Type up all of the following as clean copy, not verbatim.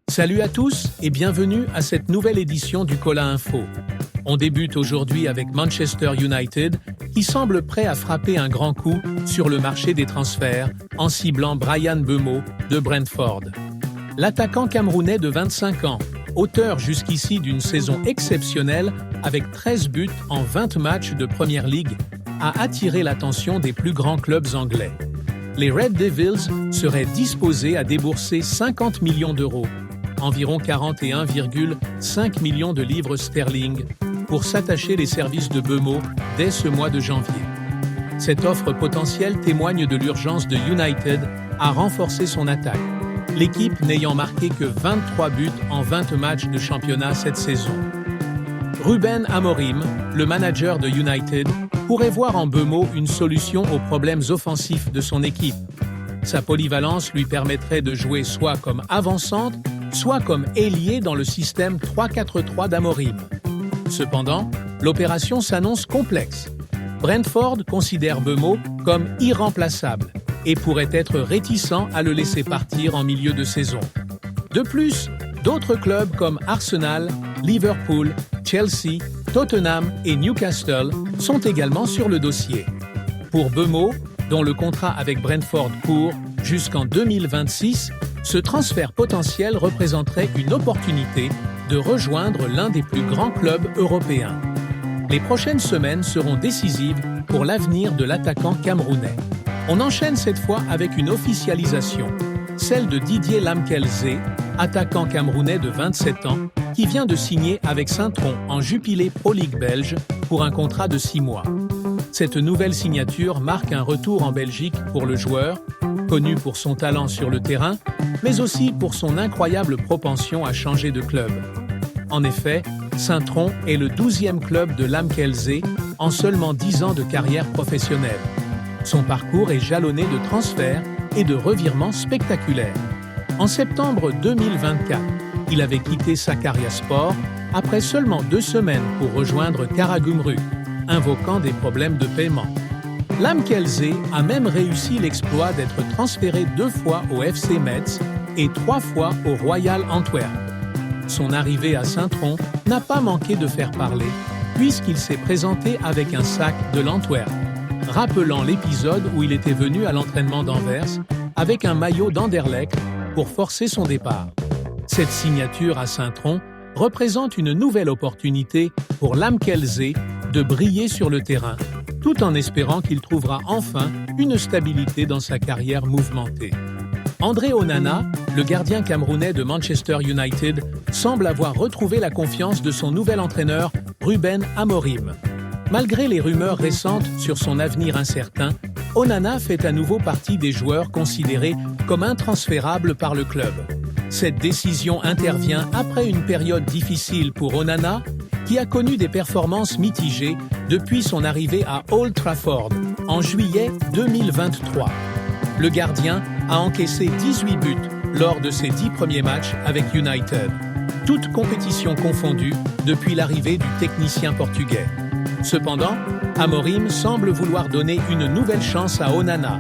Salut à tous et bienvenue à cette nouvelle édition du Cola Info. On débute aujourd'hui avec Manchester United qui semble prêt à frapper un grand coup sur le marché des transferts en ciblant Bryan Mbeumo de Brentford. L'attaquant camerounais de 25 ans, auteur jusqu'ici d'une saison exceptionnelle avec 13 buts en 20 matchs de Premier League, a attiré l'attention des plus grands clubs anglais. Les Red Devils seraient disposés à débourser 50 millions d'euros, environ 41,5 millions de livres sterling, pour s'attacher les services de Mbeumo dès ce mois de janvier. Cette offre potentielle témoigne de l'urgence de United à renforcer son attaque, l'équipe n'ayant marqué que 23 buts en 20 matchs de championnat cette saison. Ruben Amorim, le manager de United, pourrait voir en Mbeumo une solution aux problèmes offensifs de son équipe. Sa polyvalence lui permettrait de jouer soit comme avant-centre, soit comme ailier dans le système 3-4-3 d'Amorim. Cependant, l'opération s'annonce complexe. Brentford considère Mbeumo comme irremplaçable et pourrait être réticent à le laisser partir en milieu de saison. De plus, d'autres clubs comme Arsenal, Liverpool, Chelsea, Tottenham et Newcastle sont également sur le dossier. Pour Mbeumo, dont le contrat avec Brentford court jusqu'en 2026, ce transfert potentiel représenterait une opportunité de rejoindre l'un des plus grands clubs européens. Les prochaines semaines seront décisives pour l'avenir de l'attaquant camerounais. On enchaîne cette fois avec une officialisation, celle de Didier Lamkelzee, attaquant camerounais de 27 ans, qui vient de signer avec Saint-Tron en Jupiler Pro League belge pour un contrat de 6 mois. Cette nouvelle signature marque un retour en Belgique pour le joueur, connu pour son talent sur le terrain, mais aussi pour son incroyable propension à changer de club. En effet, Saint-Tron est le 12e club de Lamkelzee en seulement 10 ans de carrière professionnelle. Son parcours est jalonné de transferts et de revirements spectaculaires. En septembre 2024, il avait quitté Sakaryaspor après seulement 2 semaines pour rejoindre Karagümrük, invoquant des problèmes de paiement. Lamkelzee a même réussi l'exploit d'être transféré 2 fois au FC Metz et 3 fois au Royal Antwerp. Son arrivée à Saint-Tron n'a pas manqué de faire parler, puisqu'il s'est présenté avec un sac de l'Antwerp, rappelant l'épisode où il était venu à l'entraînement d'Anvers avec un maillot d'Anderlecht pour forcer son départ. Cette signature à Saint-Tron représente une nouvelle opportunité pour Lamkelzee de briller sur le terrain, tout en espérant qu'il trouvera enfin une stabilité dans sa carrière mouvementée. André Onana, le gardien camerounais de Manchester United, semble avoir retrouvé la confiance de son nouvel entraîneur, Ruben Amorim. Malgré les rumeurs récentes sur son avenir incertain, Onana fait à nouveau partie des joueurs considérés comme intransférables par le club. Cette décision intervient après une période difficile pour Onana, qui a connu des performances mitigées depuis son arrivée à Old Trafford en juillet 2023. Le gardien a encaissé 18 buts lors de ses 10 premiers matchs avec United, toutes compétitions confondues depuis l'arrivée du technicien portugais. Cependant, Amorim semble vouloir donner une nouvelle chance à Onana,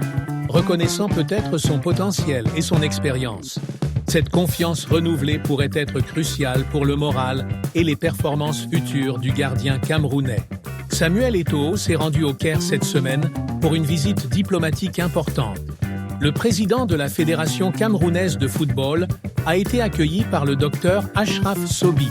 reconnaissant peut-être son potentiel et son expérience. Cette confiance renouvelée pourrait être cruciale pour le moral et les performances futures du gardien camerounais. Samuel Eto'o s'est rendu au Caire cette semaine pour une visite diplomatique importante. Le président de la Fédération camerounaise de football a été accueilli par le docteur Achraf Sobi,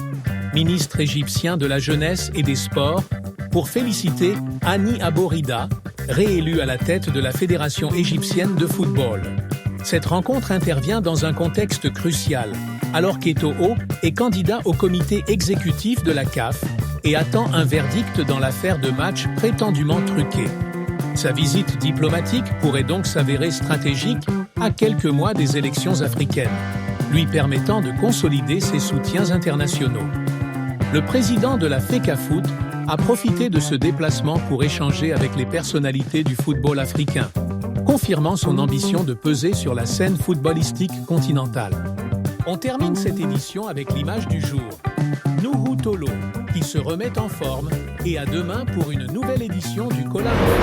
ministre égyptien de la Jeunesse et des Sports, pour féliciter Hani Aborida, réélu à la tête de la Fédération égyptienne de football. Cette rencontre intervient dans un contexte crucial, alors qu'Eto'o est candidat au comité exécutif de la CAF et attend un verdict dans l'affaire de matchs prétendument truqués. Sa visite diplomatique pourrait donc s'avérer stratégique à quelques mois des élections africaines, lui permettant de consolider ses soutiens internationaux. Le président de la FECAFOOT a profité de ce déplacement pour échanger avec les personnalités du football africain, confirmant son ambition de peser sur la scène footballistique continentale. On termine cette édition avec l'image du jour. Nuhu Tolo, qui se remet en forme, et à demain pour une nouvelle édition du Cola Info.